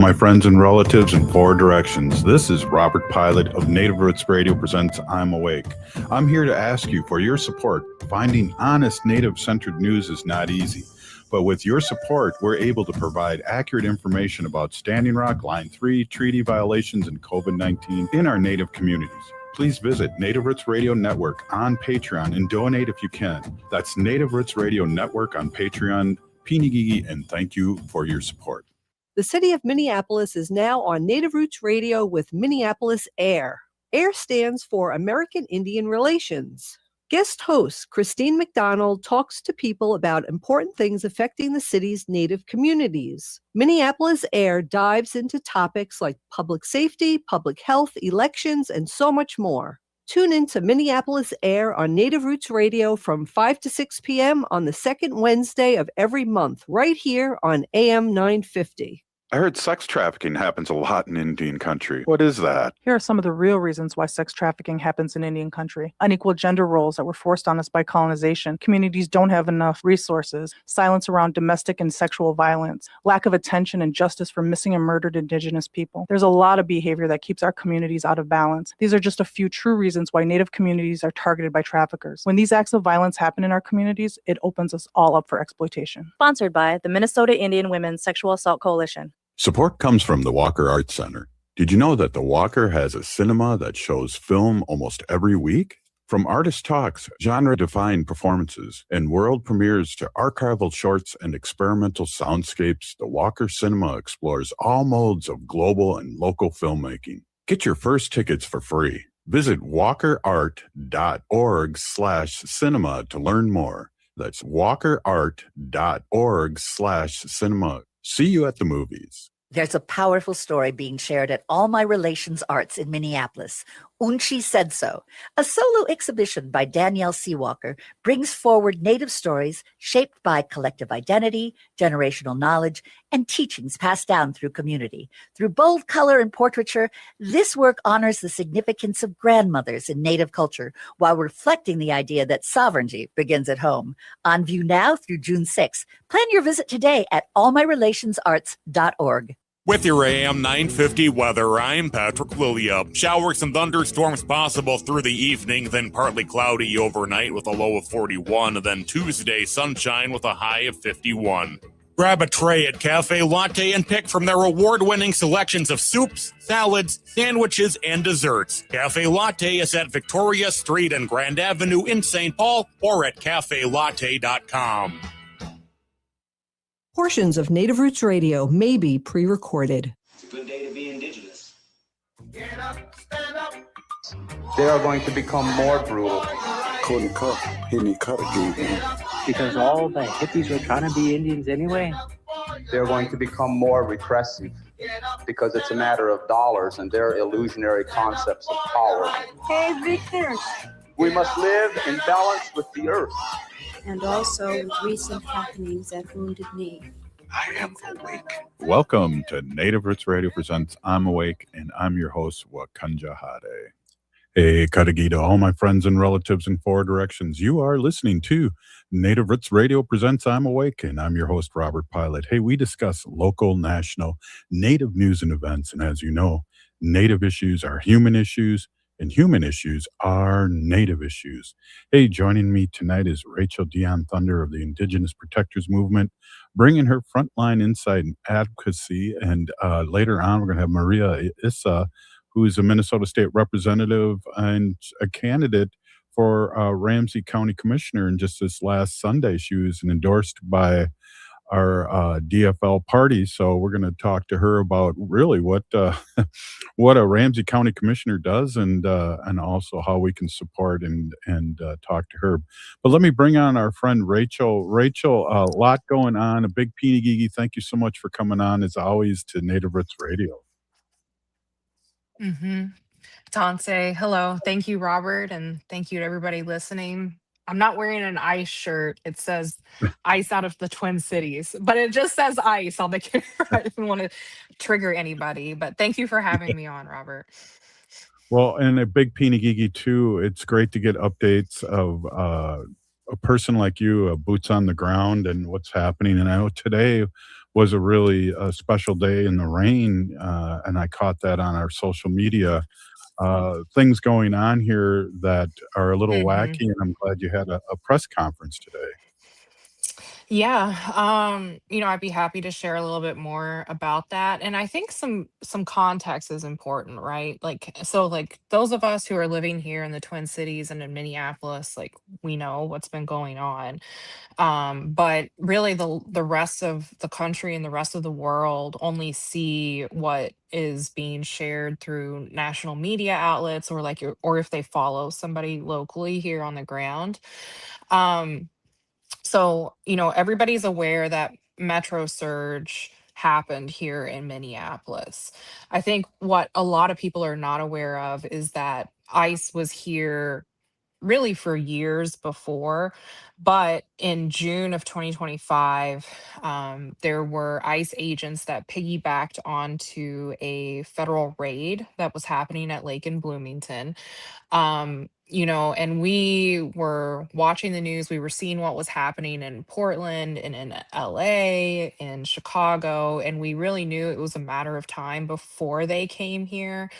My friends and relatives in four directions. This is Robert Pilot of Native Roots Radio presents I'm Awake. I'm here to ask you for your support. Finding honest Native-centered news is not easy, but with your support, we're able to provide accurate information about Standing Rock, Line 3, treaty violations, and COVID-19 in our Native communities. Please visit Native Roots Radio Network on Patreon and donate if you can. That's Native Roots Radio Network on Patreon. Pinigigi, and thank you for your support. The city of Minneapolis is now on Native Roots Radio with Minneapolis AIR. AIR stands for American Indian Relations. Guest host Christine McDonald talks to people about important things affecting the city's Native communities. Minneapolis AIR dives into topics like public safety, public health, elections, and so much more. Tune in to Minneapolis AIR on Native Roots Radio from 5 to 6 p.m. on the second Wednesday of every month, right here on AM 950. I heard sex trafficking happens a lot in Indian country. What is that? Here are some of the real reasons why sex trafficking happens in Indian country. Unequal gender roles that were forced on us by colonization. Communities don't have enough resources. Silence around domestic and sexual violence. Lack of attention and justice for missing and murdered Indigenous people. There's a lot of behavior that keeps our communities out of balance. These are just a few true reasons why Native communities are targeted by traffickers. When these acts of violence happen in our communities, it opens us all up for exploitation. Sponsored by the Minnesota Indian Women's Sexual Assault Coalition. Support comes from the Walker Arts Center. Did you know that the Walker has a cinema that shows film almost every week? From artist talks, genre-defined performances, and world premieres to archival shorts and experimental soundscapes, the Walker Cinema explores all modes of global and local filmmaking. Get your first tickets for free. Visit walkerart.org/cinema to learn more. That's walkerart.org/cinema. See you at the movies. There's a powerful story being shared at All My Relations Arts in Minneapolis. Unchi Said So, a solo exhibition by Danielle Seawalker, brings forward Native stories shaped by collective identity, generational knowledge, and teachings passed down through community. Through bold color and portraiture, this work honors the significance of grandmothers in Native culture while reflecting the idea that sovereignty begins at home. On view now through June 6th. Plan your visit today at allmyrelationsarts.org. With your AM 950 weather, I'm Patrick Lilia. Showers and thunderstorms possible through the evening, then partly cloudy overnight with a low of 41, then Tuesday sunshine with a high of 51. Grab a tray at Cafe Latte and pick from their award-winning selections of soups, salads, sandwiches, and desserts. Cafe Latte is at Victoria Street and Grand Avenue in St. Paul or at cafelatte.com. Portions of Native Roots Radio may be pre-recorded. It's a good day to be indigenous. Get up, stand up. They are going to become more brutal. Couldn't cut, any cut again. Because all the hippies were trying to be Indians anyway. They're going to become more repressive because it's a matter of dollars and their illusionary concepts of power. Hey, Victor. We must live in balance with the earth. And also with recent happenings at Wounded Knee. I am awake. Welcome to Native Roots Radio presents I'm Awake, and I'm your host, Wakanja Hade. Hey, Kadagi to all my friends and relatives in four directions. You are listening to Native Roots Radio presents I'm Awake, and I'm your host, Robert Pilot. Hey, we discuss local, national, Native news and events, and as you know, Native issues are human issues, and human issues are Native issues. Hey, joining me tonight is Rachel Dionne Thunder of the Indigenous Protectors Movement, bringing her frontline insight and advocacy. And later on, we're going to have María Issa, who is a Minnesota State Representative and a candidate for Ramsey County Commissioner. And just this last Sunday, she was endorsed by our DFL party. So we're going to talk to her about really what what a Ramsey County Commissioner does, and also how we can support and talk to her. But let me bring on our friend Rachel. Rachel, a lot going on, a big peeny-gigi. Thank you so much for coming on, as always, to Native Roots Radio. Tante, hello. Thank you, Robert, and thank you to everybody listening. I'm not wearing an ICE shirt. It says ICE out of the Twin Cities, but it just says ICE on the camera. I didn't want to trigger anybody, but thank you for having me on, Robert. Well, and a big peeny-gigi too. It's great to get updates of a person like you, boots on the ground, and what's happening. And I know today was a really special day in the rain, and I caught that on our social media. Things going on here that are a little wacky, Mhm. and I'm glad you had a press conference today. Yeah, I'd be happy to share a little bit more about that. And I think some context is important, right? Like those of us who are living here in the Twin Cities and in Minneapolis, like we know what's been going on. But really the rest of the country and the rest of the world only see what is being shared through national media outlets or if they follow somebody locally here on the ground. Um, everybody's aware that Metro Surge happened here in Minneapolis. I think what a lot of people are not aware of is that ICE was here really for years before, but in June of 2025, there were ICE agents that piggybacked onto a federal raid that was happening at Lake in Bloomington. And we were watching the news, we were seeing what was happening in Portland and in LA, in Chicago, and we really knew it was a matter of time before they came here,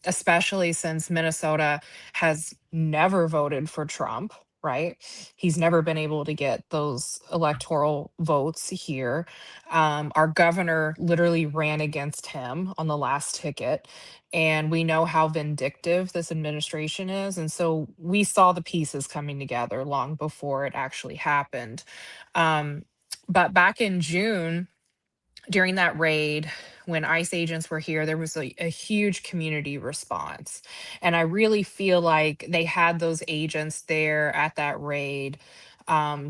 especially since Minnesota has never voted for Trump, right? He's never been able to get those electoral votes here. Our governor literally ran against him on the last ticket. And we know how vindictive this administration is. And so we saw the pieces coming together long before it actually happened. Um, but back in June, during that raid, when ICE agents were here, there was a huge community response. And I really feel like they had those agents there at that raid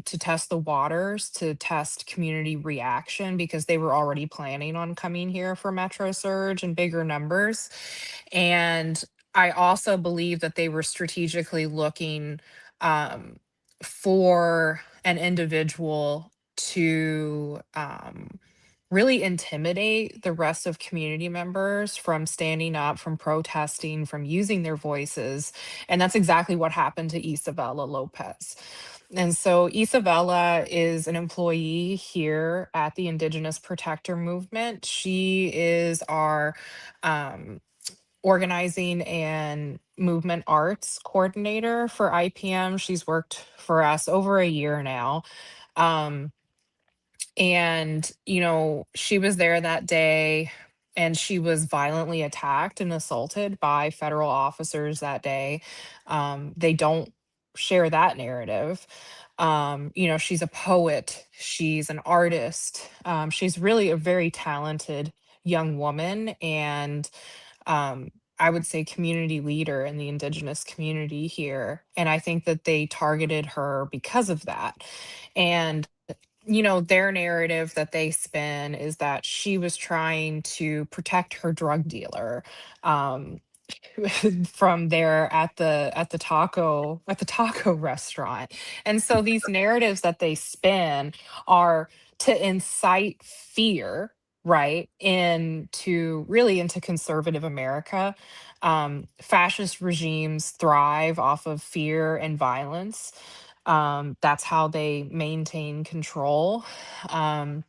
to test the waters, to test community reaction, because they were already planning on coming here for Metro Surge in bigger numbers. And I also believe that they were strategically looking um, for an individual to really intimidate the rest of community members from standing up, from protesting, from using their voices. And that's exactly what happened to Isabella Lopez. And so Isabella is an employee here at the Indigenous Protector Movement. She is our um, organizing and movement arts coordinator for IPM. She's worked for us over a year now. Um, she was there that day and she was violently attacked and assaulted by federal officers that day. They don't share that narrative. She's a poet, she's an artist, she's really a very talented young woman. And I would say community leader in the indigenous community here. And I think that they targeted her because of that. And their narrative that they spin is that she was trying to protect her drug dealer um, from there at the taco restaurant. And so these narratives that they spin are to incite fear, right, into conservative America. Fascist regimes thrive off of fear and violence. That's how they maintain control. Um,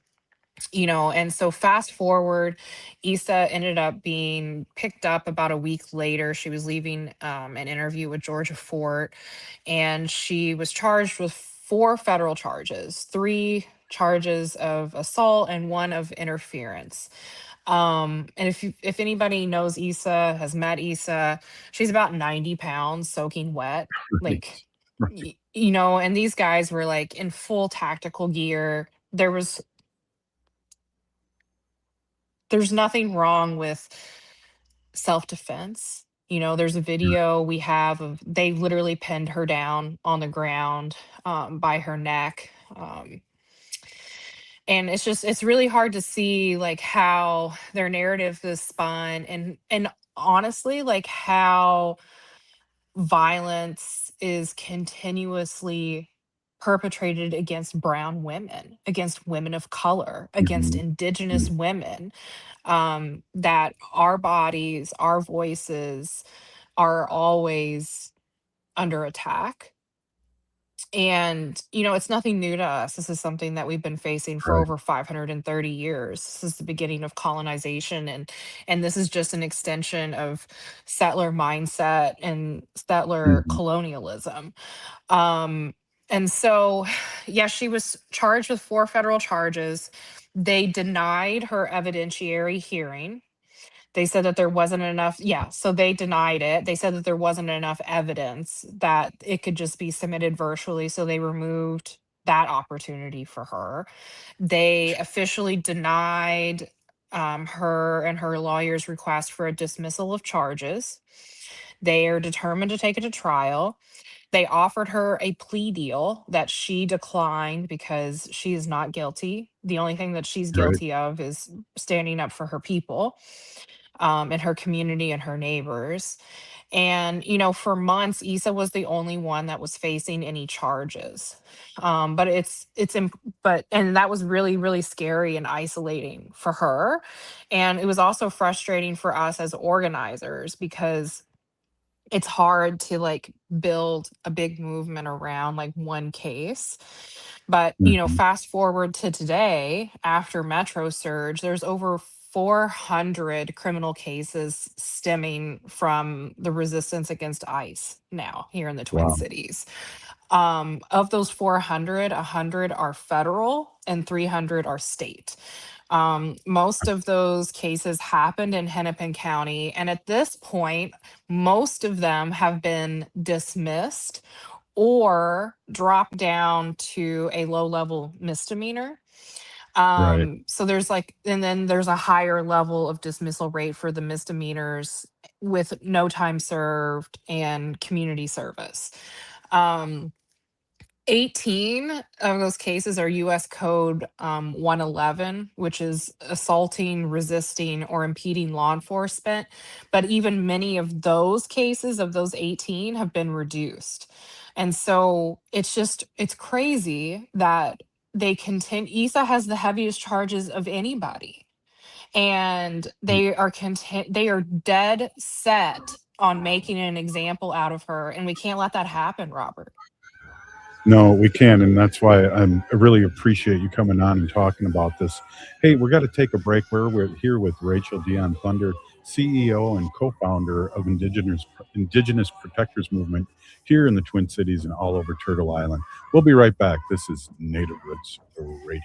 and so fast forward, Issa ended up being picked up about a week later. She was leaving an interview with Georgia Fort, and she was charged with 4 federal charges, 3 charges of assault and 1 of interference. And if anybody knows Issa, has met Issa, she's about 90 pounds soaking wet. Like, Right. and these guys were like in full tactical gear. There's nothing wrong with self-defense. There's a video we have of they literally pinned her down on the ground by her neck. And it's really hard to see like how their narrative is spun and honestly like how violence is continuously perpetrated against brown women, against women of color, against Mhm. indigenous Mm. women, that our bodies, our voices are always under attack. And, it's nothing new to us. This is something that we've been facing for Right. over 530 years. This is the beginning of colonization, and this is just an extension of settler mindset and settler Mhm. colonialism. Um, and so, yeah, she was charged with 4 federal charges. They denied her evidentiary hearing. They said that there wasn't enough, yeah, so they denied it. They said that there wasn't enough evidence that it could just be submitted virtually, so they removed that opportunity for her. They officially denied her and her lawyer's request for a dismissal of charges. They are determined to take it to trial. They offered her a plea deal that she declined because she is not guilty. The only thing that she's Right. guilty of is standing up for her people, and her community and her neighbors. And, for months, Issa was the only one that was facing any charges. But and that was really, really scary and isolating for her. And it was also frustrating for us as organizers because it's hard to build a big movement around one case. But Mhm. fast forward to today, after Metro Surge, there's over 400 criminal cases stemming from the resistance against ICE now here in the Twin Wow. Cities. Of those 400, 100 are federal and 300 are state. Most of those cases happened in Hennepin County, and at this point, most of them have been dismissed or dropped down to a low-level misdemeanor. Right. So and then there's a higher level of dismissal rate for the misdemeanors with no time served and community service. Um, 18 of those cases are US Code 111, which is assaulting, resisting, or impeding law enforcement. But even many of those cases, of those 18, have been reduced. And so it's crazy that they continue. Issa has the heaviest charges of anybody. And they are dead set on making an example out of her. And we can't let that happen, Robert. No, we can, and that's why I really appreciate you coming on and talking about this. Hey, we're going to take a break. We're here with Rachel Dionne Thunder, CEO and co-founder of Indigenous Protectors Movement here in the Twin Cities and all over Turtle Island. We'll be right back. This is Native Roots Radio.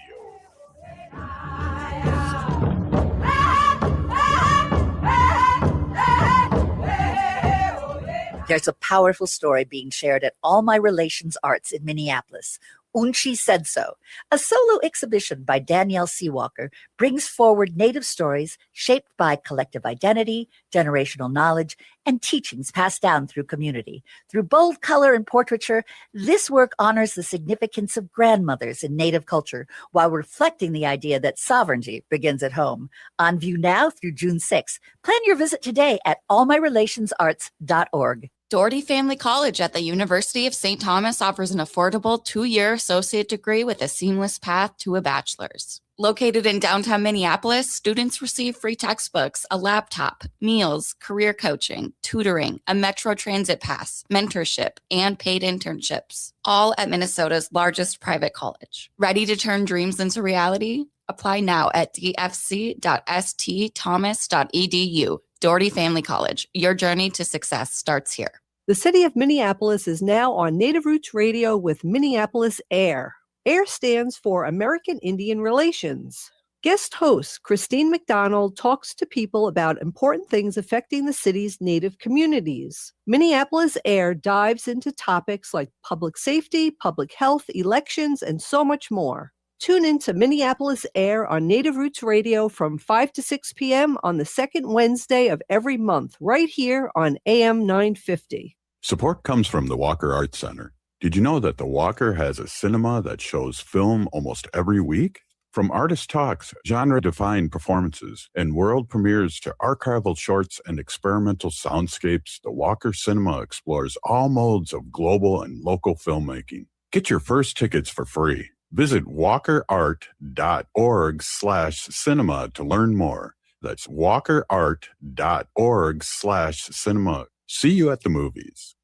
There's a powerful story being shared at All My Relations Arts in Minneapolis. Unchi Said So, a solo exhibition by Danielle Seawalker, brings forward Native stories shaped by collective identity, generational knowledge, and teachings passed down through community. Through bold color and portraiture, this work honors the significance of grandmothers in Native culture while reflecting the idea that sovereignty begins at home. On view now through June 6th. Plan your visit today at allmyrelationsarts.org. Doherty Family College at the University of St. Thomas offers an affordable 2-year associate degree with a seamless path to a bachelor's. Located in downtown Minneapolis, students receive free textbooks, a laptop, meals, career coaching, tutoring, a Metro Transit pass, mentorship, and paid internships, all at Minnesota's largest private college. Ready to turn dreams into reality? Apply now at dfc.stthomas.edu. Doherty Family College. Your journey to success starts here. The city of Minneapolis is now on Native Roots Radio with Minneapolis AIR. AIR stands for American Indian Relations. Guest host Christine McDonald talks to people about important things affecting the city's Native communities. Minneapolis AIR dives into topics like public safety, public health, elections, and so much more. Tune in to Minneapolis AIR on Native Roots Radio from 5 to 6 p.m. on the second Wednesday of every month, right here on AM 950. Support comes from the Walker Arts Center. Did you know that the Walker has a cinema that shows film almost every week? From artist talks, genre-defined performances, and world premieres to archival shorts and experimental soundscapes, the Walker Cinema explores all modes of global and local filmmaking. Get your first tickets for free. Visit walkerart.org/cinema to learn more. That's walkerart.org/cinema. See you at the movies.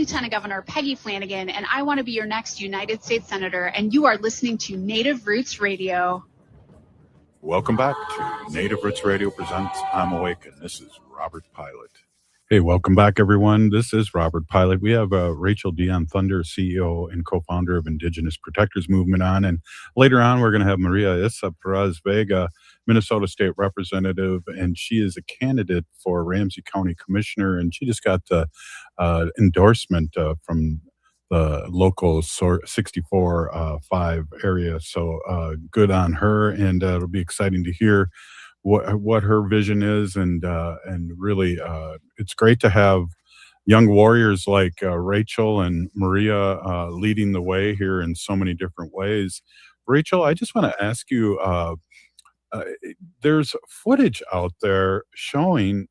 Lieutenant Governor Peggy Flanagan, and I want to be your next United States Senator, and you are listening to Native Roots Radio. Welcome back to Native Roots Radio Presents I'm Awake, and this is Robert Pilot. Hey, welcome back, everyone. This is Robert Pilot. We have Rachel Dionne Thunder, CEO and co-founder of Indigenous Protectors Movement on, and later on we're going to have Maria Issa Pérez-Vega, Minnesota State Representative, and she is a candidate for Ramsey County Commissioner, and she just got the endorsement from the local 64-5 area. So good on her, and it'll be exciting to hear what her vision is, and really it's great to have young warriors like Rachel and Maria leading the way here in so many different ways. Rachel, I just want to ask you, there's footage out there showing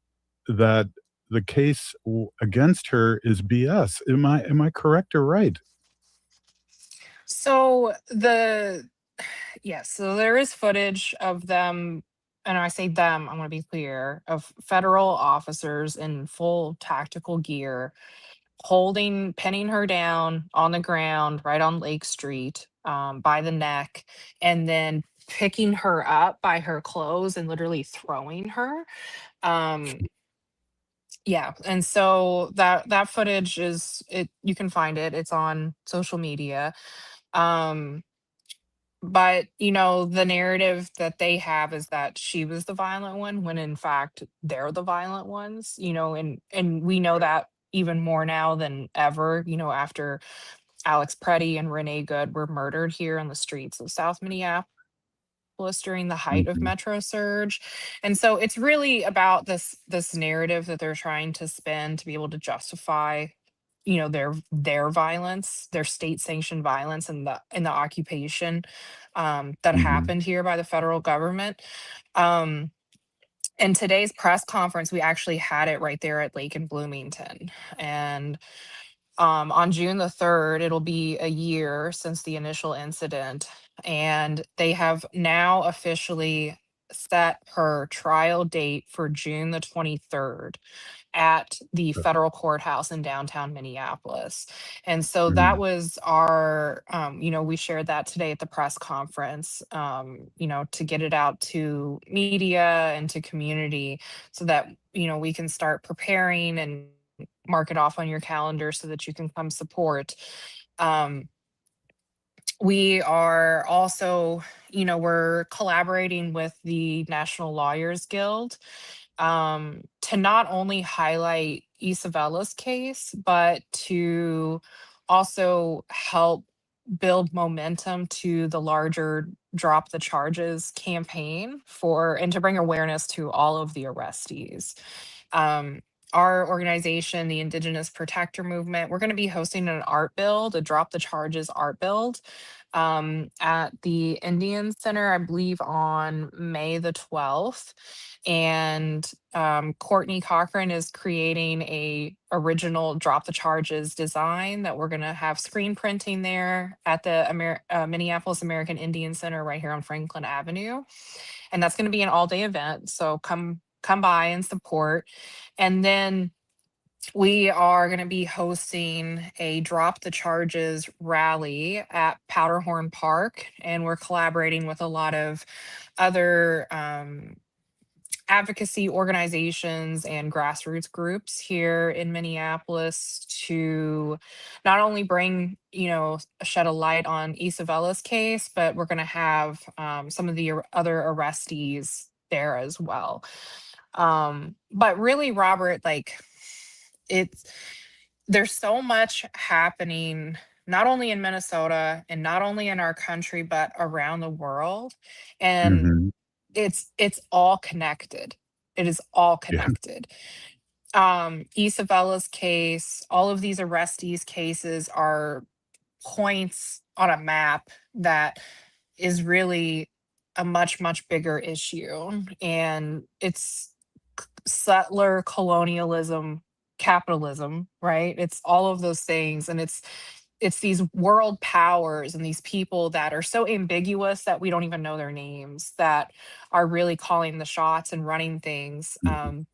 that the case against her is BS. Am I correct or right? So so there is footage of them, and I say them, I want to be clear, of federal officers in full tactical gear pinning her down on the ground right on Lake Street, by the neck, and then picking her up by her clothes and literally throwing her. Um, yeah, and so that footage you can find it. It's on social media. Um, but the narrative that they have is that she was the violent one, when in fact they're the violent ones, and we know that even more now than ever, after Alex Preddy and Renee Good were murdered here on the streets of South Minneapolis during the height of Mhm. Metro Surge. And so it's really about this narrative that they're trying to spin to be able to justify their violence, their state sanctioned violence, and the occupation that Mhm. happened here by the federal government. um in today's press conference, we actually had it right there at Lake in Bloomington. And on June the 3rd, it'll be a year since the initial incident. And they have now officially set her trial date for June the 23rd at the federal courthouse in downtown Minneapolis. And so that Mhm. was our, we shared that today at the press conference, to get it out to media and to community so that, we can start preparing and mark it off on your calendar so that you can come support. Um, we are also, we're collaborating with the National Lawyers Guild to not only highlight Isabella's case, but to also help build momentum to the larger Drop the Charges campaign and to bring awareness to all of the arrestees. Um, our organization, the Indigenous Protector Movement, we're going to be hosting an art build, a Drop the Charges art build, at the Indian Center, I believe on May the 12th. And Courtney Cochran is creating a original Drop the Charges design that we're going to have screen printing there at the Minneapolis American Indian Center right here on Franklin Avenue. And that's going to be an all-day event. So come by and support. And then we are going to be hosting a Drop the Charges rally at Powderhorn Park, and we're collaborating with a lot of other advocacy organizations and grassroots groups here in Minneapolis to not only bring, shed a light on Isabella's case, but we're going to have some of the other arrestees there as well. But really, Robert, there's so much happening not only in Minnesota and not only in our country, but around the world. And Mhm. it's all connected. It is all Yeah. connected. Isabella's case, all of these arrestees cases are points on a map that is really a much, much bigger issue. And it's settler colonialism, capitalism, right? It's all of those things. And it's these world powers and these people that are so ambiguous that we don't even know their names that are really calling the shots and running things. Mhm.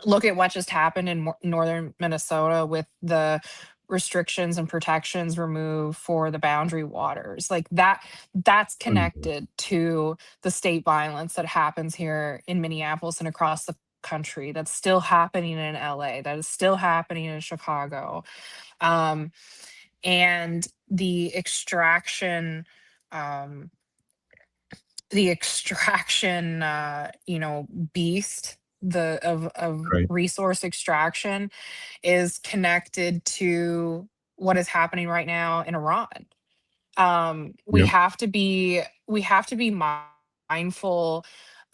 Look at what just happened in northern Minnesota with the restrictions and protections removed for the boundary waters. Like that's connected to the state violence that happens here in Minneapolis and across the country. That's still happening in LA. That is still happening in Chicago. Um, and um, the extraction, beast, of Right. resource extraction is connected to what is happening right now in Iran. We Yep. have to be mindful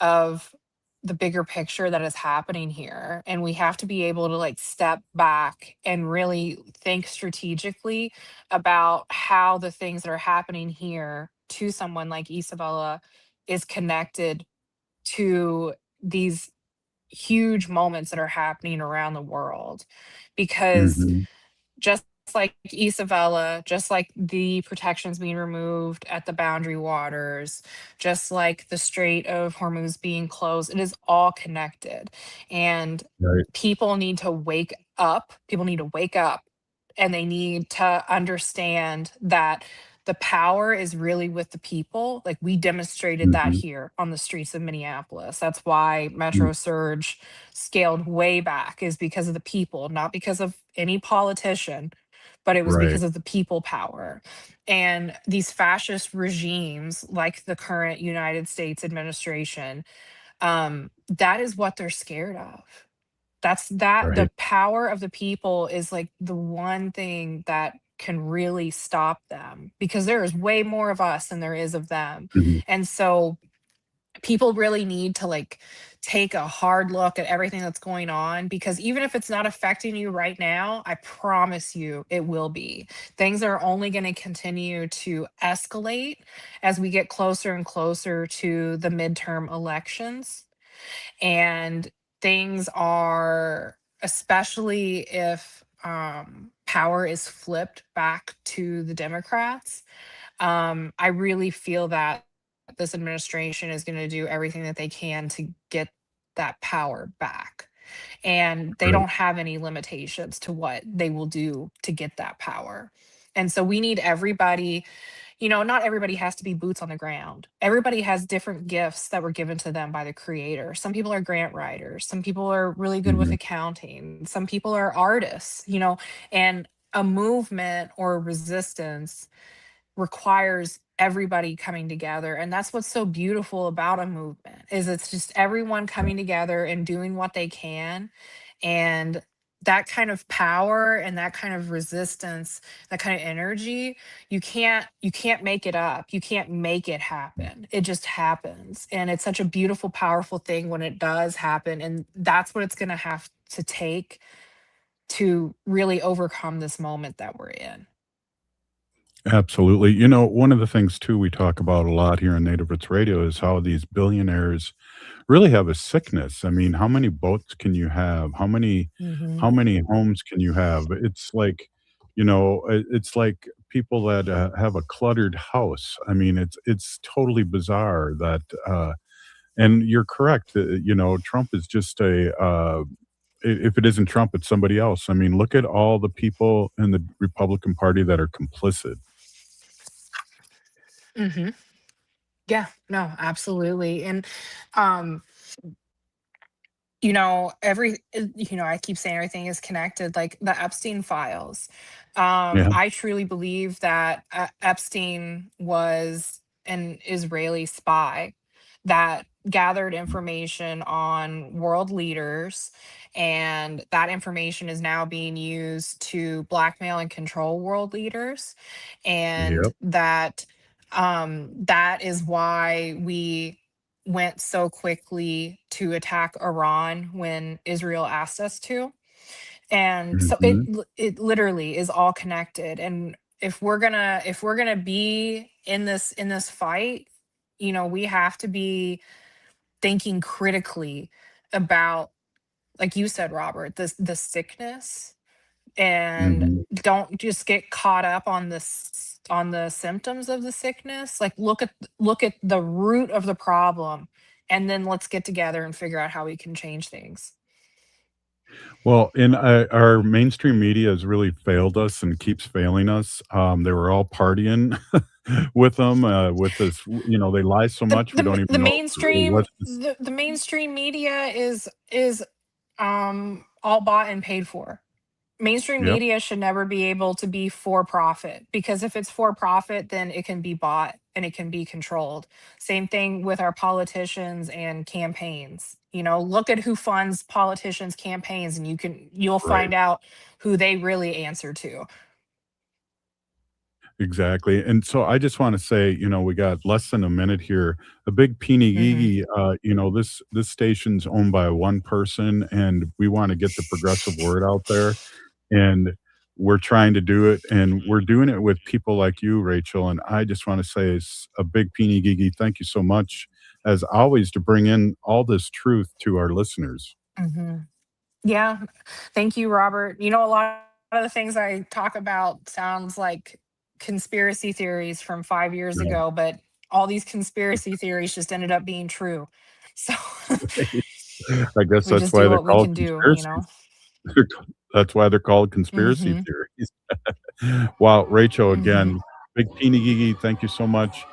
of the bigger picture that is happening here, and we have to be able to like step back and really think strategically about how the things that are happening here to someone like Isabella is connected to these huge moments that are happening around the world. Because Hmm. just like Isabella, just like the protections being removed at the boundary waters, just like the Strait of Hormuz being closed, it is all connected. And Right. people need to wake up. People need to wake up, and they need to understand that the power is really with the people. Like we demonstrated that Hmm. here on the streets of Minneapolis. That's why Metro Surge scaled way back, is because of the people, not because of any politician, but it was Right. because of the people power. And these fascist regimes, like the current United States administration, that is what they're scared of. The Right. power of the people is like the one thing that can really stop them, because there is way more of us than there is of them. Hmm. And so people really need to like take a hard look at everything that's going on, because even if it's not affecting you right now, I promise you it will be. Things are only going to continue to escalate as we get closer and closer to the midterm elections. And things are, especially if power is flipped back to the Democrats, I really feel that this administration is going to do everything that they can to get that power back. And they Right. don't have any limitations to what they will do to get that power. And so we need everybody. Not everybody has to be boots on the ground. Everybody has different gifts that were given to them by the creator. Some people are grant writers. Some people are really good with Hmm. accounting. Some people are artists, and a movement or resistance requires everybody coming together. And that's what's so beautiful about a movement, is it's just everyone coming together and doing what they can. And that kind of power and that kind of resistance, that kind of energy, you can't make it up. You can't make it happen. It just happens. And it's such a beautiful, powerful thing when it does happen. And that's what it's going to have to take to really overcome this moment that we're in. Absolutely. One of the things too we talk about a lot here on Native Roots Radio is how these billionaires really have a sickness. I mean, how many boats can you have? Mhm. How many homes can you have? It's like, it's like people that have a cluttered house. I mean, it's totally bizarre that and you're correct. Trump is just if it isn't Trump, it's somebody else. I mean, look at all the people in the Republican Party that are complicit. Mhm. Yeah, no, absolutely. And um I keep saying everything is connected, like the Epstein files. Yeah. I truly believe that Epstein was an Israeli spy that gathered information on world leaders, and that information is now being used to blackmail and control world leaders. And Yep. that is why we went so quickly to attack Iran when Israel asked us to. And so it Mhm. it literally is all connected. And if we're gonna be in this fight, we have to be thinking critically about, like you said, Robert, the sickness, and Mhm. don't just get caught up on the symptoms of the sickness. Like look at the root of the problem, and then let's get together and figure out how we can change things. Well, our mainstream media has really failed us and keeps failing us. They were all partying with them, with this, they lie so much we don't The even know mainstream what this. the mainstream media is all bought and paid for. Mainstream Yep, media should never be able to be for profit, because if it's for profit, then it can be bought and it can be controlled. Same thing with our politicians and campaigns. Look at who funds politicians' campaigns, and you'll right. find out who they really answer to. Exactly. And so I just want to say, we got less than a minute here. A big Hmm. Gigi, this station's owned by one person, and we want to get the progressive word out there. And we're trying to do it, and we're doing it with people like you, Rachel. And I just want to say a big Gigi, thank you so much, as always, to bring in all this truth to our listeners. Hmm. Yeah. Thank you, Robert. A lot of the things I talk about sounds like conspiracy theories from 5 years Yeah. ago, but all these conspiracy theories just ended up being true. So I guess we that's just why do they're what we called can do. conspiracies. That's why they're called conspiracy Hmm. theories. Wow, Rachel, Hmm. again, big teeny gigi, thank you so much.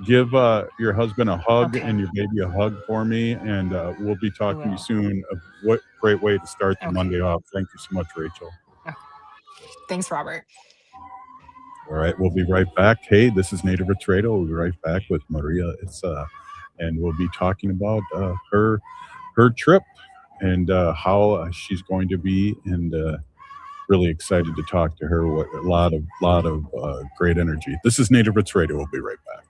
Give your husband a hug Okay. and your baby a hug for me, and we'll be I talking to you will. soon. What great way to start the Okay. Monday off. Thank you so much, Rachel. Okay. Thanks, Robert. All right, we'll be right back. Hey, this is Native Roots Radio. We'll be right back with Maria. And we'll be talking about her trip and how she's going to be, and really excited to talk to her. What a lot of great energy. This is Native Roots Radio. We'll be right back.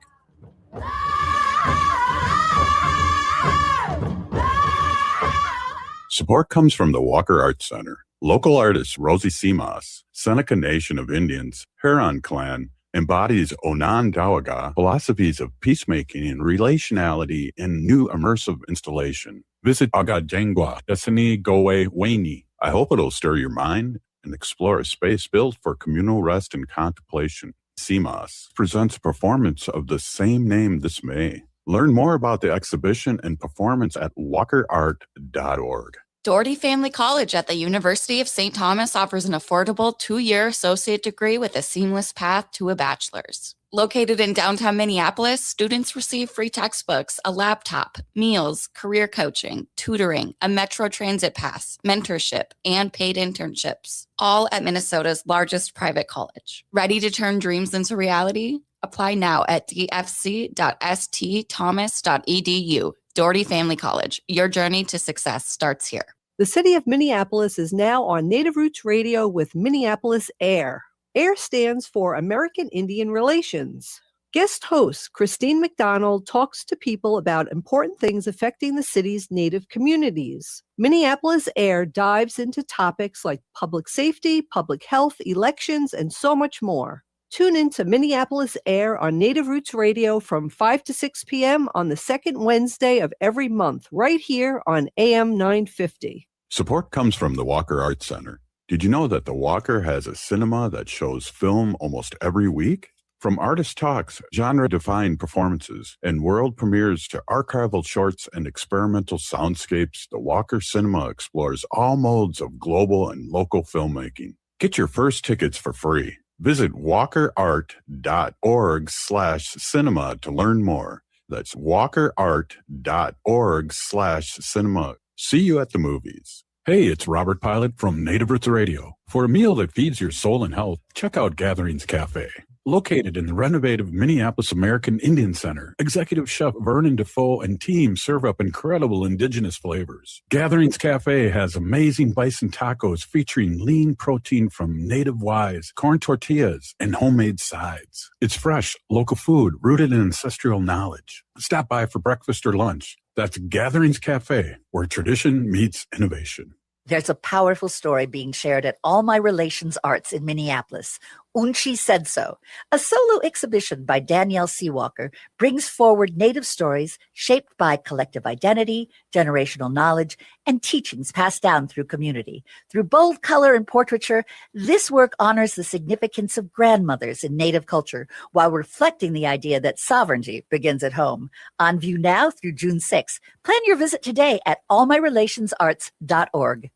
Support comes from the Walker Arts Center. Local artist Rosie Simas, Seneca Nation of Indians, Huron Clan, embodies Onondaga philosophies of peacemaking and relationality in new immersive installation. Visit Agajengwa, Destiny Gowe Weni. I hope it'll stir your mind and explore a space built for communal rest and contemplation. Simas presents a performance of the same name this May. Learn more about the exhibition and performance at walkerart.org. Doherty Family College at the University of St. Thomas offers an affordable 2-year associate degree with a seamless path to a bachelor's. Located in downtown Minneapolis, students receive free textbooks, a laptop, meals, career coaching, tutoring, a Metro Transit pass, mentorship, and paid internships, all at Minnesota's largest private college. Ready to turn dreams into reality? Apply now at dfc.stthomas.edu. Doherty Family College. Your journey to success starts here. The city of Minneapolis is now on Native Roots Radio with Minneapolis AIR. AIR stands for American Indian Relations. Guest host Christine McDonald talks to people about important things affecting the city's Native communities. Minneapolis AIR dives into topics like public safety, public health, elections, and so much more. Tune in to Minneapolis AIR on Native Roots Radio from 5 to 6 p.m. on the second Wednesday of every month, right here on AM 950. Support comes from the Walker Arts Center. Did you know that the Walker has a cinema that shows film almost every week? From artist talks, genre-defined performances, and world premieres to archival shorts and experimental soundscapes, the Walker Cinema explores all modes of global and local filmmaking. Get your first tickets for free. Visit walkerart.org/cinema to learn more. That's walkerart.org/cinema. See you at the movies. Hey, it's Robert Pilot from Native Roots Radio. For a meal that feeds your soul and health, check out Gatherings Cafe. Located in the renovative Minneapolis American Indian Center, Executive Chef Vernon Defoe and team serve up incredible indigenous flavors. Gatherings Cafe has amazing bison tacos featuring lean protein from native wise, corn tortillas, and homemade sides. It's fresh, local food rooted in ancestral knowledge. Stop by for breakfast or lunch. That's Gatherings Cafe, where tradition meets innovation. There's a powerful story being shared at All My Relations Arts in Minneapolis. Unchi Said So, a solo exhibition by Danielle Seawalker, brings forward Native stories shaped by collective identity, generational knowledge, and teachings passed down through community. Through bold color and portraiture, this work honors the significance of grandmothers in Native culture while reflecting the idea that sovereignty begins at home. On view now through June 6th. Plan your visit today at allmyrelationsarts.org.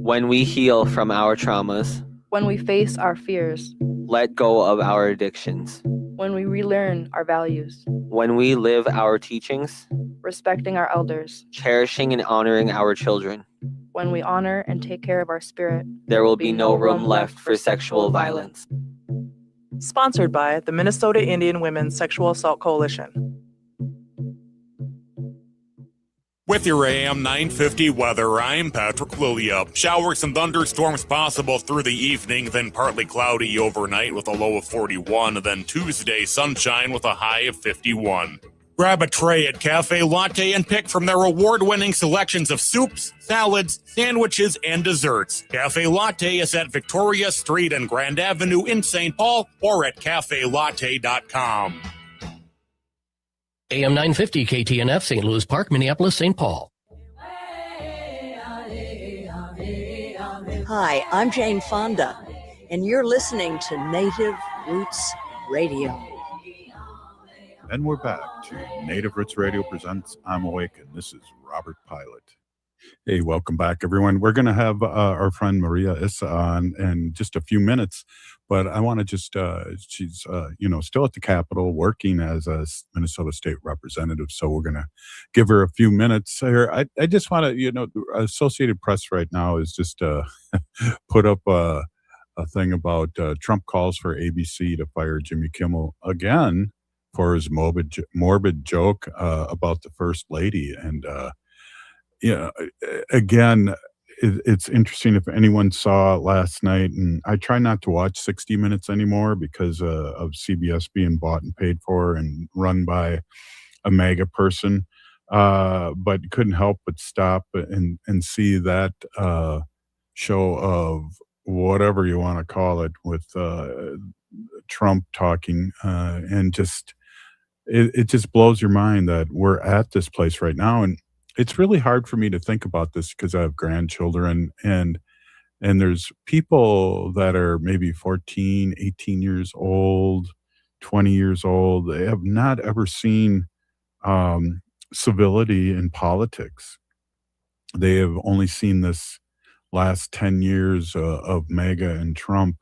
When we heal from our traumas, when we face our fears, let go of our addictions, when we relearn our values, when we live our teachings, respecting our elders, cherishing and honoring our children, when we honor and take care of our spirit, there will be no room left for sexual violence. Sponsored by the Minnesota Indian Women's Sexual Assault Coalition. With your AM 950 weather, I'm Patrick Lilia. Showers and thunderstorms possible through the evening, then partly cloudy overnight with a low of 41, then Tuesday sunshine with a high of 51. Grab a tray at Cafe Latte and pick from their award-winning selections of soups, salads, sandwiches, and desserts. Cafe Latte is at Victoria Street and Grand Avenue in St. Paul or at cafelatte.com. AM 950 KTNF, St. Louis Park, Minneapolis, St. Paul. Hi, I'm Jane Fonda, and you're listening to Native Roots Radio. And we're back to Native Roots Radio presents I'm Awake, and this is Robert Pilot. Hey, welcome back, everyone. We're going to have our friend Maria Issa on in just a few minutes, but I want to just, she's, still at the Capitol working as a Minnesota State Representative, so we're going to give her a few minutes here. I just want to, the Associated Press right now is just put up a thing about Trump calls for ABC to fire Jimmy Kimmel again for his morbid joke about the First Lady. And, again, it's interesting if anyone saw last night, and I try not to watch 60 Minutes anymore because of CBS being bought and paid for and run by a MAGA person, but couldn't help but stop and see that show of whatever you want to call it with Trump talking, and just it just blows your mind that we're at this place right now. And it's really hard for me to think about this because I have grandchildren, and there's people that are maybe 14, 18 years old, 20 years old. They have not ever seen civility in politics. They have only seen this last 10 years of MAGA and Trump,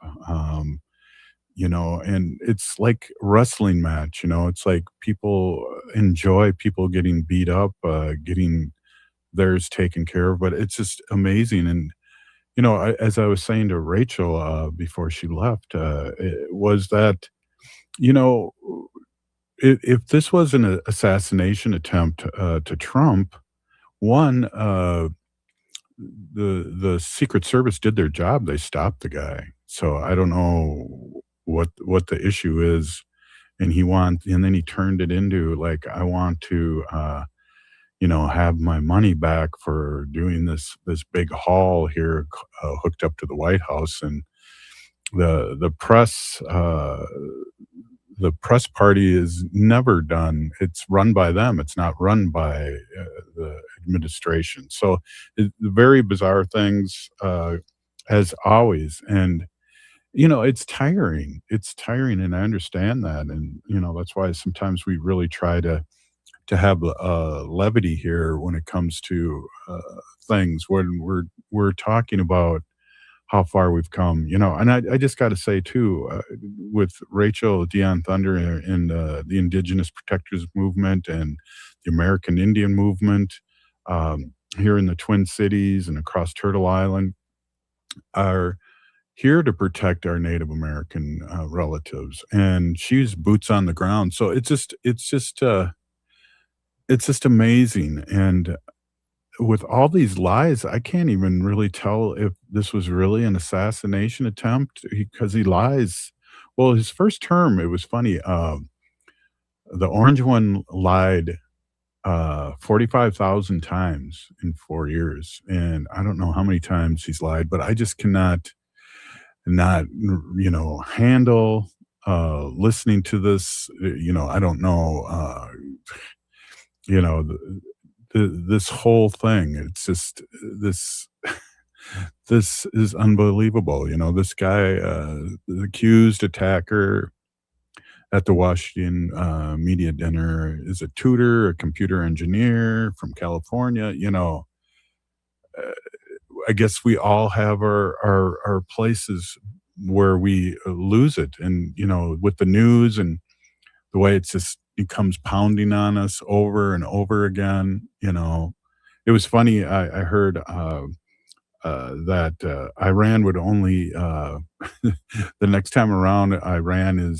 and it's like a wrestling match, it's like people enjoy people getting beat up, getting theirs taken care of, but it's just amazing. And, as I was saying to Rachel before she left, it was that, if this was an assassination attempt to Trump, one, the Secret Service did their job. They stopped the guy. So I don't know what the issue is. And then he turned it into like, I want to, have my money back for doing this big haul here hooked up to the White House. And the press party is never done. It's run by them. It's not run by the administration. So very bizarre things, as always. And, it's tiring. It's tiring. And I understand that. And, that's why sometimes we really try to have levity here when it comes to things when we're talking about how far we've come, and I just got to say too, with Rachel, Dionne Thunder, and the Indigenous Protectors Movement and the American Indian Movement here in the Twin Cities and across Turtle Island are here to protect our Native American relatives, and she's boots on the ground. So it's just amazing. And with all these lies, I can't even really tell if this was really an assassination attempt because he lies. Well, his first term, it was funny. The orange one lied 45,000 times in 4 years. And I don't know how many times he's lied, but I just cannot handle listening to this. I don't know, this whole thing. It's just this is unbelievable. This guy, the accused attacker, at the Washington media dinner is a tutor, a computer engineer from California. I guess we all have our places where we lose it. And, with the news and the way it comes pounding on us over and over again, it was funny. I heard that Iran would only, the next time around, Iran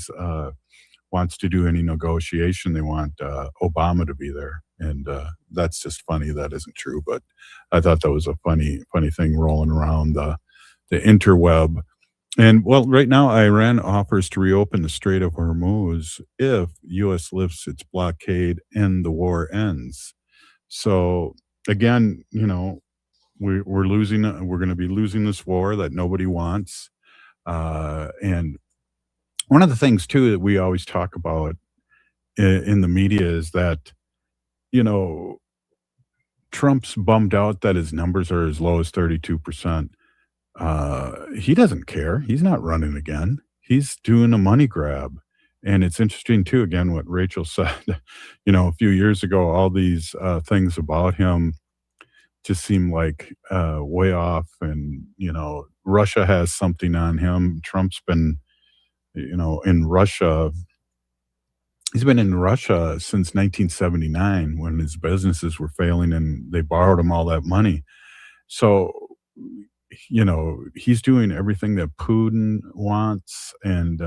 wants to do any negotiation, they want Obama to be there. And that's just funny. That isn't true. But I thought that was a funny thing rolling around the interweb. And well, right now, Iran offers to reopen the Strait of Hormuz if U.S. lifts its blockade and the war ends. So again, we're losing. We're going to be losing this war that nobody wants. And one of the things too that we always talk about in the media is that you know Trump's bummed out that his numbers are as low as 32%. He doesn't care. He's not running again. He's doing a money grab. And it's interesting too, again, what Rachel said, a few years ago, all these things about him just seem like way off. And, Russia has something on him. Trump's been, in Russia. He's been in Russia since 1979 when his businesses were failing and they borrowed him all that money. So, he's doing everything that Putin wants, and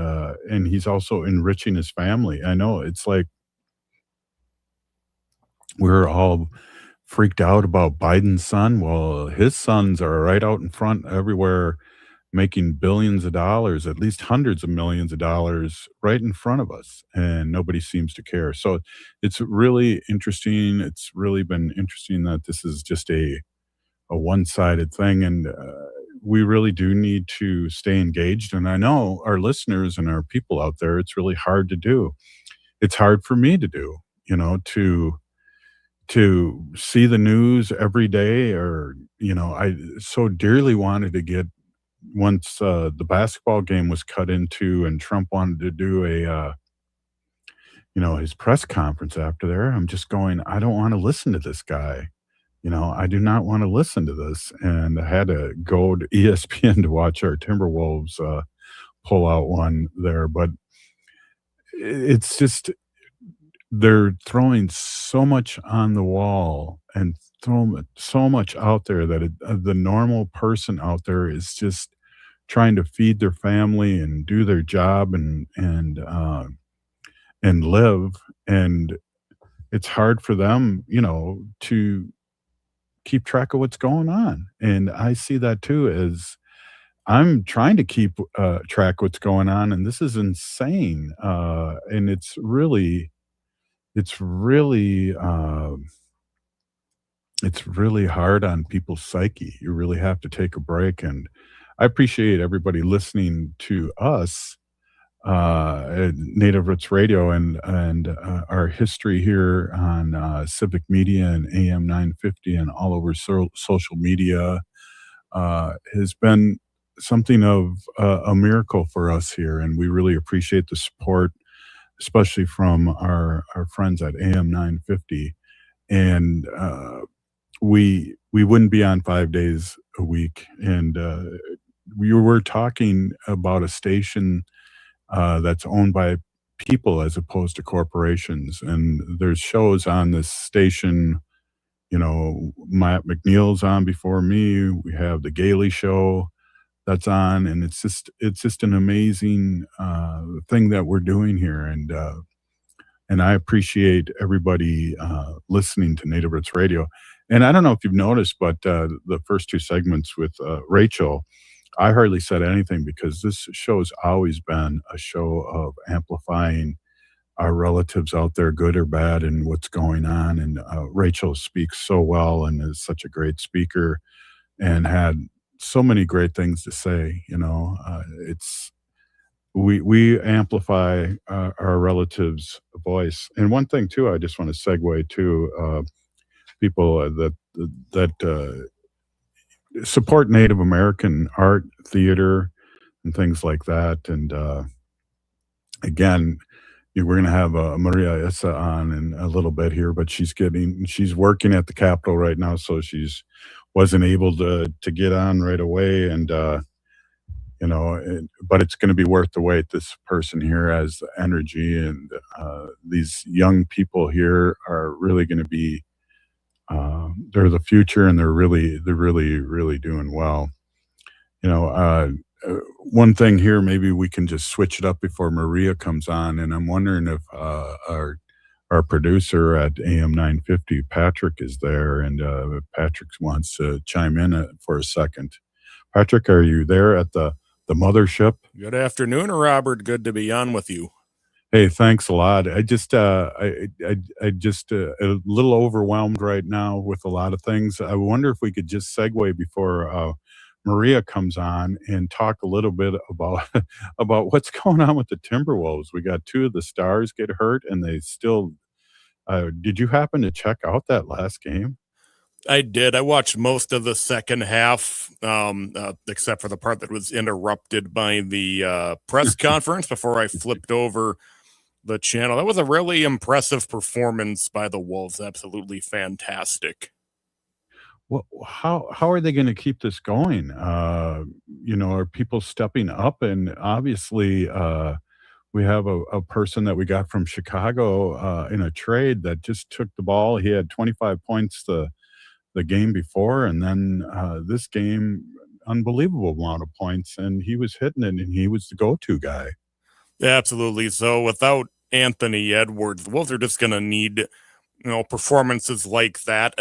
he's also enriching his family. I know it's like we're all freaked out about Biden's son. Well, his sons are right out in front everywhere, making billions of dollars, at least hundreds of millions of dollars right in front of us, and nobody seems to care. So it's really interesting. It's really been interesting that this is just a one-sided thing, and we really do need to stay engaged. And I know our listeners and our people out there, it's really hard to do. It's hard for me to do, to see the news every day, or I so dearly wanted to get, once the basketball game was cut into and Trump wanted to do a his press conference after there, I'm just going, I don't want to listen to this guy. I do not want to listen to this. And I had to go to ESPN to watch our Timberwolves pull out one there. But it's just, they're throwing so much on the wall and throwing so much out there that the normal person out there is just trying to feed their family and do their job and live. And it's hard for them, to keep track of what's going on. And I see that too, as I'm trying to keep track what's going on, and this is insane. And it's really hard on people's psyche. You really have to take a break. And I appreciate everybody listening to us at Native Roots Radio and our history here on Civic Media and AM 950 and all over social media has been something of a miracle for us here. And we really appreciate the support, especially from our friends at AM 950. And we wouldn't be on 5 days a week. And we were talking about a station that's owned by people as opposed to corporations. And there's shows on this station, Matt McNeil's on before me. We have the Gailey Show that's on, and it's just an amazing thing that we're doing here. And I appreciate everybody listening to Native Roots Radio. And I don't know if you've noticed, but the first two segments with Rachel, I hardly said anything because this show's always been a show of amplifying our relatives out there, good or bad, and what's going on. And Rachel speaks so well and is such a great speaker and had so many great things to say. We amplify our relatives' voice. And one thing too, I just want to segue to people that support Native American art, theater, and things like that. And again, we're going to have Maria Issa on in a little bit here, but she's working at the Capitol right now, so she's wasn't able to get on right away, and but it's going to be worth the wait. This person here has the energy, and these young people here are really going to be they're the future, and they're really doing well. One thing here, maybe we can just switch it up before Maria comes on, and I'm wondering if our producer at AM 950, Patrick, is there, and Patrick wants to chime in for a second. Patrick, are you there at the mothership? Good afternoon, Robert. Good to be on with you. Hey, thanks a lot. I just a little overwhelmed right now with a lot of things. I wonder if we could just segue before Maria comes on and talk a little bit about about what's going on with the Timberwolves. We got two of the stars get hurt, and they still. Did you happen to check out that last game? I did. I watched most of the second half, except for the part that was interrupted by the press conference before I flipped over the channel. That was a really impressive performance by the Wolves. Absolutely fantastic. Well, how are they going to keep this going? Are people stepping up? And obviously, we have a person that we got from Chicago in a trade that just took the ball. He had 25 points the game before, and then this game, unbelievable amount of points, and he was hitting it, and he was the go-to guy. Yeah, absolutely. So without Anthony Edwards, the Wolves are just going to need, performances like that,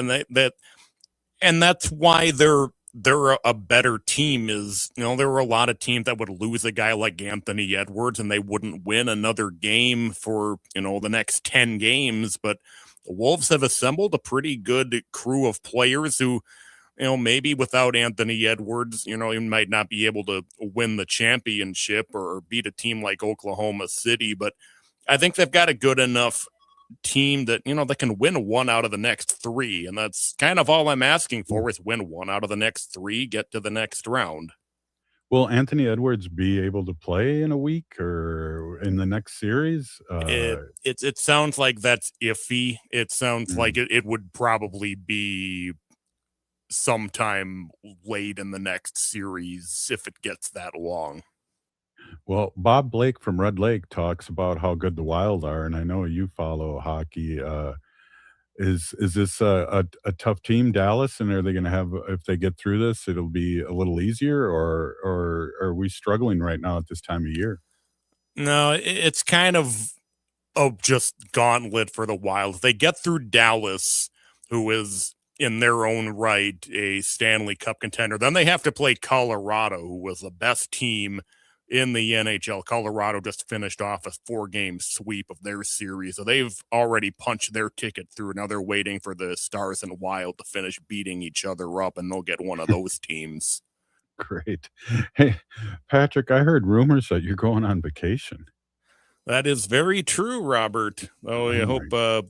and that's why they're a better team. Is there were a lot of teams that would lose a guy like Anthony Edwards, and they wouldn't win another game for the next 10 games, but the Wolves have assembled a pretty good crew of players who, maybe without Anthony Edwards, he might not be able to win the championship or beat a team like Oklahoma City. But I think they've got a good enough team that, that can win one out of the next three. And that's kind of all I'm asking for, is win one out of the next three, get to the next round. Will Anthony Edwards be able to play in a week or in the next series? It sounds like that's iffy. It sounds like it would probably be sometime late in the next series if it gets that long. Well, Bob Blake from Red Lake talks about how good the Wild are, and I know you follow hockey. Is this a tough team, Dallas? And are they going to have, if they get through this, it'll be a little easier, or are we struggling right now at this time of year? No, it's kind of just gauntlet for the Wild. They get through Dallas, who is in their own right a Stanley Cup contender. Then they have to play Colorado, who was the best team in the NHL. Colorado just finished off a 4-game sweep of their series, so they've already punched their ticket through. Now they're waiting for the Stars and Wild to finish beating each other up, and they'll get one of those teams. Great. Hey, Patrick, I heard rumors that you're going on vacation. That is very true, Robert. I hope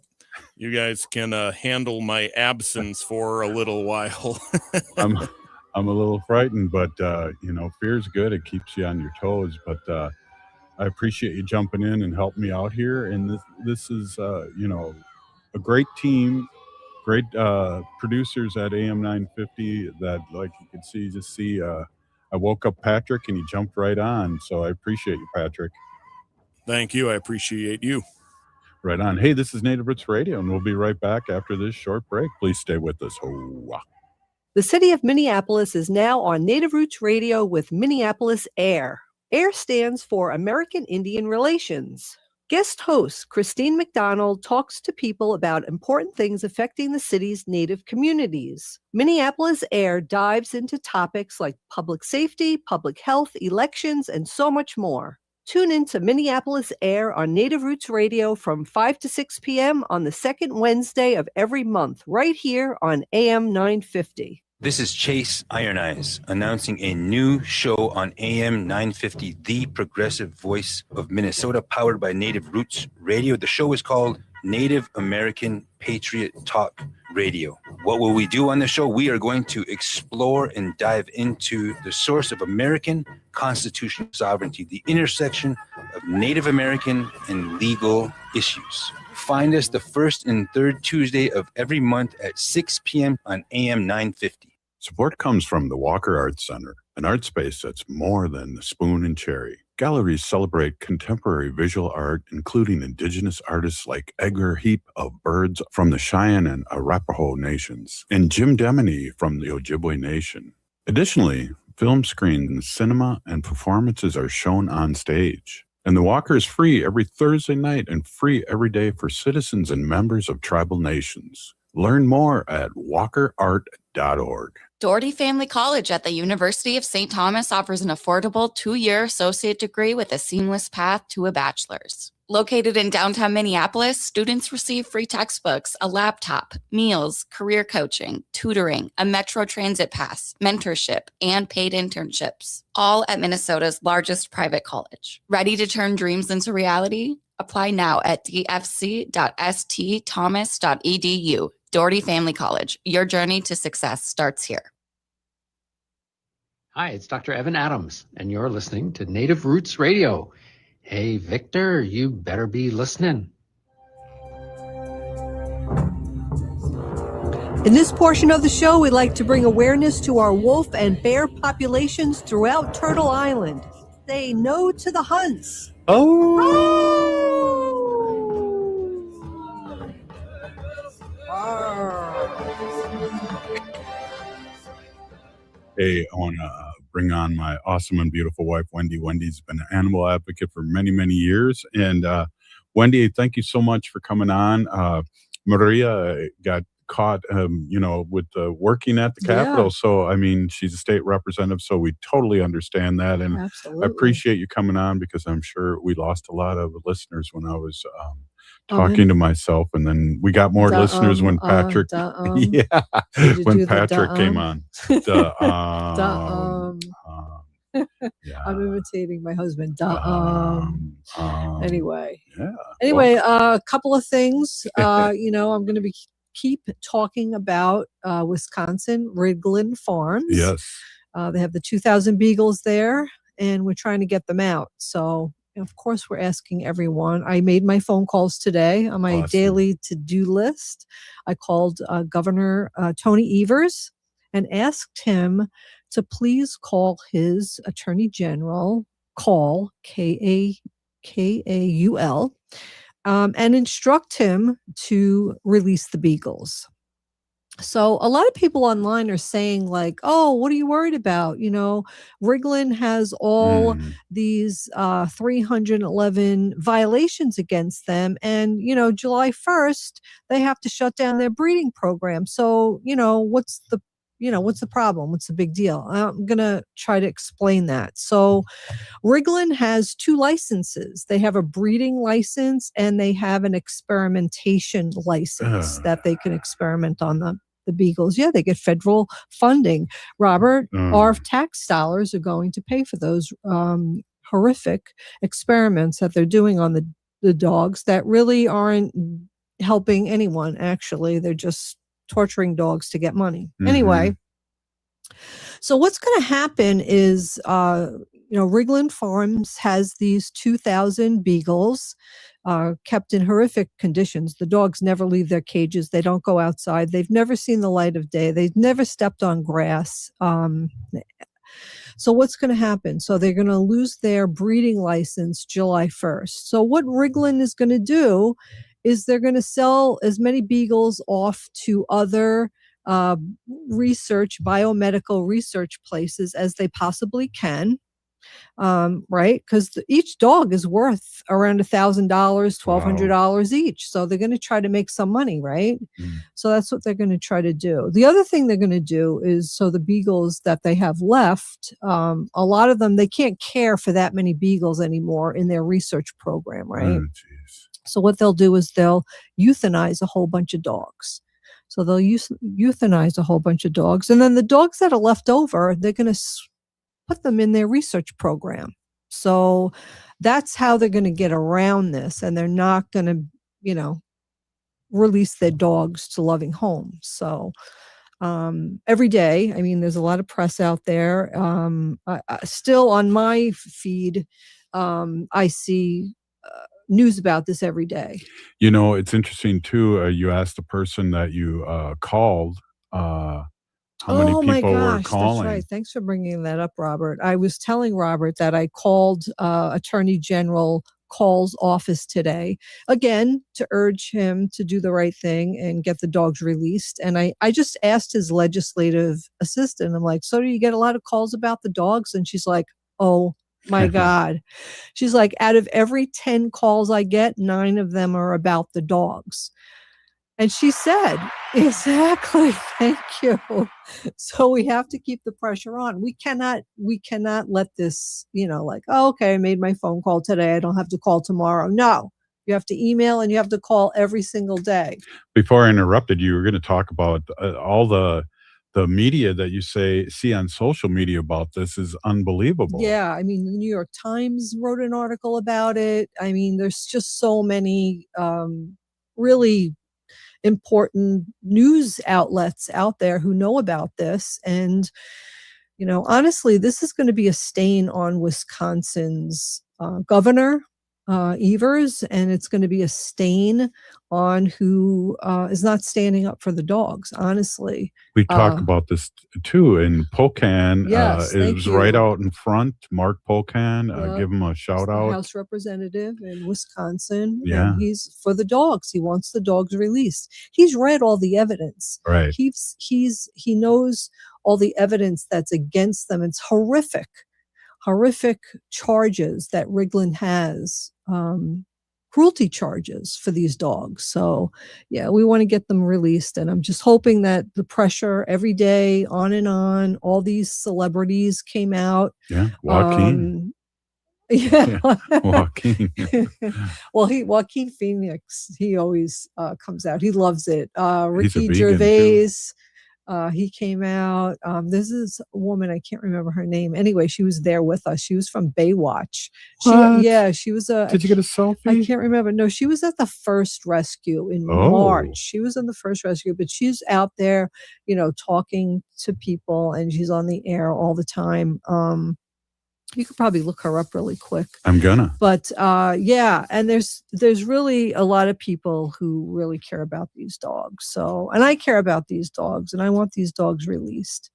you guys can handle my absence for a little while. I'm a little frightened, but fear's good. It keeps you on your toes. But I appreciate you jumping in and helping me out here. And this is a great team, great producers at AM 950 that, like you can see, I woke up Patrick and he jumped right on. So I appreciate you, Patrick. Thank you. I appreciate you. Right on. Hey, this is Native Roots Radio, and we'll be right back after this short break. Please stay with us. The city of Minneapolis is now on Native Roots Radio with Minneapolis AIR. AIR stands for American Indian Relations. Guest host Christine McDonald talks to people about important things affecting the city's Native communities. Minneapolis AIR dives into topics like public safety, public health, elections, and so much more. Tune in to Minneapolis AIR on Native Roots Radio from 5 to 6 p.m. on the second Wednesday of every month, right here on AM 950. This is Chase Iron Eyes announcing a new show on AM 950, the progressive voice of Minnesota, powered by Native Roots Radio. The show is called Native American Patriot Talk Radio. What will we do on the show? We are going to explore and dive into the source of American constitutional sovereignty, the intersection of Native American and legal issues. Find us the first and third Tuesday of every month at 6 p.m. on AM 950. Support comes from the Walker Arts Center, an art space that's more than the spoon and cherry. Galleries celebrate contemporary visual art, including indigenous artists like Edgar Heap of Birds from the Cheyenne and Arapaho nations, and Jim Deminy from the Ojibwe Nation. Additionally, film screens, cinema, and performances are shown on stage. And the Walker is free every Thursday night and free every day for citizens and members of tribal nations. Learn more at walkerart.org. Doherty Family College at the University of St. Thomas offers an affordable 2-year associate degree with a seamless path to a bachelor's. Located in downtown Minneapolis, students receive free textbooks, a laptop, meals, career coaching, tutoring, a Metro Transit pass, mentorship, and paid internships, all at Minnesota's largest private college. Ready to turn dreams into reality? Apply now at dfc.stthomas.edu. Doherty Family College. Your journey to success starts here. Hi, it's Dr. Evan Adams, and you're listening to Native Roots Radio. Hey, Victor, you better be listening. In this portion of the show, we'd like to bring awareness to our wolf and bear populations throughout Turtle Island. Say no to the hunts. Hey, I want to bring on my awesome and beautiful wife, Wendy. Wendy's been an animal advocate for many, many years. And Wendy, thank you so much for coming on. Maria got caught, with working at the Capitol. Yeah. So, I mean, she's a state representative, so we totally understand that. And Absolutely. I appreciate you coming on because I'm sure we lost a lot of listeners when I was talking to myself, and then we got more listeners when Patrick, when Patrick came on. I'm imitating my husband. Anyway, a couple of things. I'm going to keep talking about Wisconsin Riglin Farms. Yes, they have the 2,000 beagles there, and we're trying to get them out. So. Of course, we're asking everyone. I made my phone calls today on my daily to-do list. I called Governor Tony Evers and asked him to please call his Attorney General, Kaul, Kaul, and instruct him to release the beagles. So a lot of people online are saying like, oh, what are you worried about? Riglin has all these 311 violations against them. And, July 1st, they have to shut down their breeding program. So, what's the problem? What's the big deal? I'm going to try to explain that. So Riglin has 2 licenses. They have a breeding license and they have an experimentation license that they can experiment on the beagles. Yeah, they get federal funding. Robert, our tax dollars are going to pay for those horrific experiments that they're doing on the dogs that really aren't helping anyone, actually. They're just torturing dogs to get money. Anyway, so what's going to happen is, Riglin Farms has these 2,000 beagles kept in horrific conditions. The dogs never leave their cages. They don't go outside. They've never seen the light of day. They've never stepped on grass. So what's going to happen? So they're going to lose their breeding license July 1st. So what Riglin is going to do is they're going to sell as many beagles off to other biomedical research places as they possibly can. Right? Because each dog is worth around $1,000, $1,200 each. So they're going to try to make some money, right? So that's what they're going to try to do. The other thing they're going to do is, so the beagles that they have left, a lot of them, they can't care for that many beagles anymore in their research program, right? So what they'll do is they'll euthanize a whole bunch of dogs. So they'll euthanize a whole bunch of dogs. And then the dogs that are left over, they're going to put them in their research program. So that's how they're going to get around this. And they're not going to, release their dogs to loving homes. So every day, I mean, there's a lot of press out there. Still on my feed, I see news about this every day. It's interesting too. You asked the person that you called how many people were calling. That's right. Thanks for bringing that up, Robert. I was telling Robert that I called Attorney General Call's office today, again, to urge him to do the right thing and get the dogs released. And I just asked his legislative assistant, I'm like, so do you get a lot of calls about the dogs? And she's like, oh my God. She's like, out of every 10 calls I get, 9 of them are about the dogs. And she said, exactly, thank you. So we have to keep the pressure on. We cannot let this, okay, I made my phone call today, I don't have to call tomorrow. No, you have to email and you have to call every single day. Before I interrupted, you were going to talk about all the media that you see on social media about this is unbelievable. Yeah, I mean, the New York Times wrote an article about it. I mean, there's just so many really important news outlets out there who know about this. And, honestly, this is going to be a stain on Wisconsin's governor, Evers, and it's going to be a stain on who is not standing up for the dogs, honestly. We talked about this too in Polkan. Yes, it was right out in front. Mark Polkan, give him a shout out. House representative in Wisconsin. Yeah. And he's for the dogs. He wants the dogs released. He's read all the evidence. Right. He knows all the evidence that's against them. It's horrific charges that Riglin has, cruelty charges for these dogs. So yeah, we want to get them released. And I'm just hoping that the pressure every day on and on, all these celebrities came out. Yeah. Joaquin. Joaquin. Well, Joaquin Phoenix, he always comes out. He loves it. Ricky He's a vegan, Gervais. too. He came out. This is a woman, I can't remember her name. Anyway, she was there with us. She was from Baywatch. She was a. Did you get a selfie? I can't remember. No, she was at the first rescue in March. She was in the first rescue, but she's out there, talking to people, and she's on the air all the time. You could probably look her up really quick. I'm gonna. But yeah, and there's really a lot of people who really care about these dogs. So, and I care about these dogs, and I want these dogs released.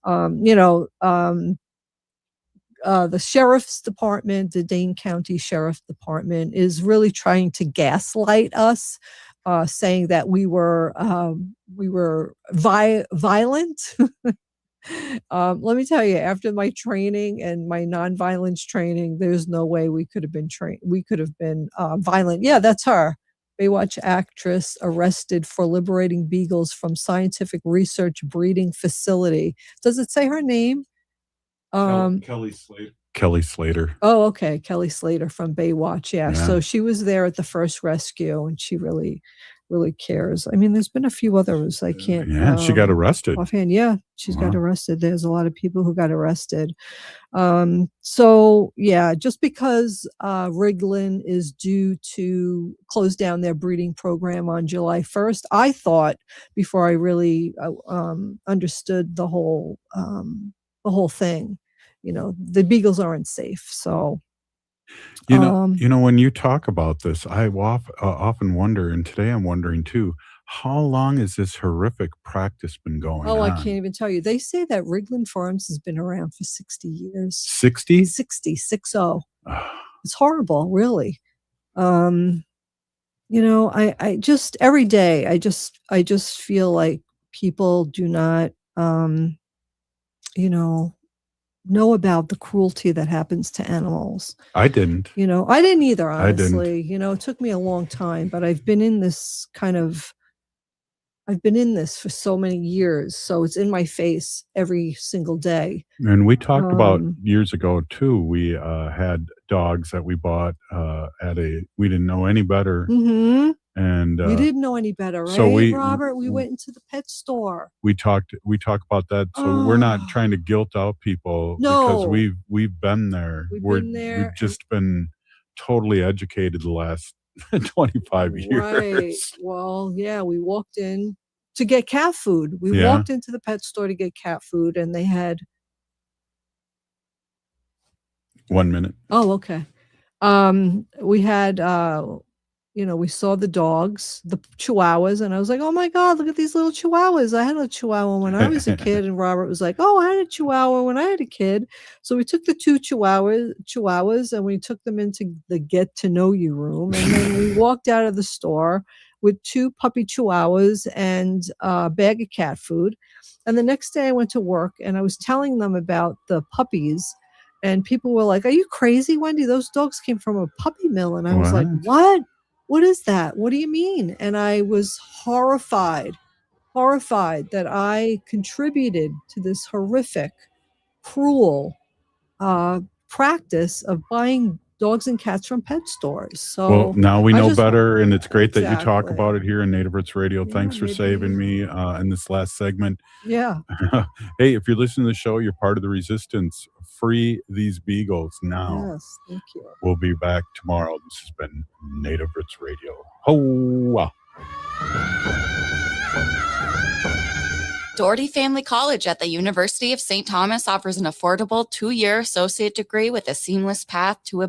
The sheriff's department, the Dane County Sheriff Department, is really trying to gaslight us, saying that we were violent. Let me tell you, after my training and my nonviolence training, there's no way we could have been violent. Yeah, that's her. Baywatch actress arrested for liberating beagles from scientific research breeding facility. Does it say her name? Kelly Slater. Kelly Slater. Oh, okay. Kelly Slater from Baywatch. Yeah. So she was there at the first rescue, and she really cares. I mean, there's been a few others. I can't. Yeah, she got arrested. Offhand, yeah, she's got arrested. There's a lot of people who got arrested. So yeah, just because Riglin is due to close down their breeding program on July 1st, I thought, before I really understood the whole thing, the beagles aren't safe. So. When you talk about this, I often wonder, and today I'm wondering too, how long has this horrific practice been going on? Oh, I can't even tell you. They say that Riglin Farms has been around for 60 years. 60? 60. It's horrible, really. I just every day, I just feel like people do not, know about the cruelty that happens to animals. I didn't. I didn't either, honestly. I didn't. It took me a long time, but I've been in this for so many years, so it's in my face every single day. And we talked about years ago too. We had dogs that we bought we didn't know any better. Mm-hmm. And we didn't know any better, right, so Robert? We went into the pet store. we talk about that. So we're not trying to guilt out people because No. we've been there. Been there. We've just been totally educated the last 25 years. Right. Well, yeah, we walked in to get cat food. We Yeah. walked into the pet store to get cat food, and they had 1 minute. Oh, okay. We had, we saw the dogs, the chihuahuas, and I was like, oh my God, look at these little chihuahuas. I had a chihuahua when I was a kid. And Robert was like, oh, I had a chihuahua when I had a kid. So we took the two chihuahuas and we took them into the get to know you room. And then we walked out of the store with two puppy chihuahuas and a bag of cat food. And the next day I went to work and I was telling them about the puppies. And people were like, are you crazy, Wendy? Those dogs came from a puppy mill. And I was like, what? What is that? What do you mean? And I was horrified that I contributed to this horrific, cruel practice of buying dogs and cats from pet stores. So Well, now we I know just- better, and it's great that you talk Exactly. about it here in Native Roots Radio. Yeah, Thanks for maybe- saving me in this last segment. Yeah. Hey, if you're listening to the show, you're part of the resistance. Free these beagles now. Yes, thank you. We'll be back tomorrow. This has been Native Roots Radio. Hoa! Doherty Family College at the University of St. Thomas offers an affordable 2-year associate degree with a seamless path to a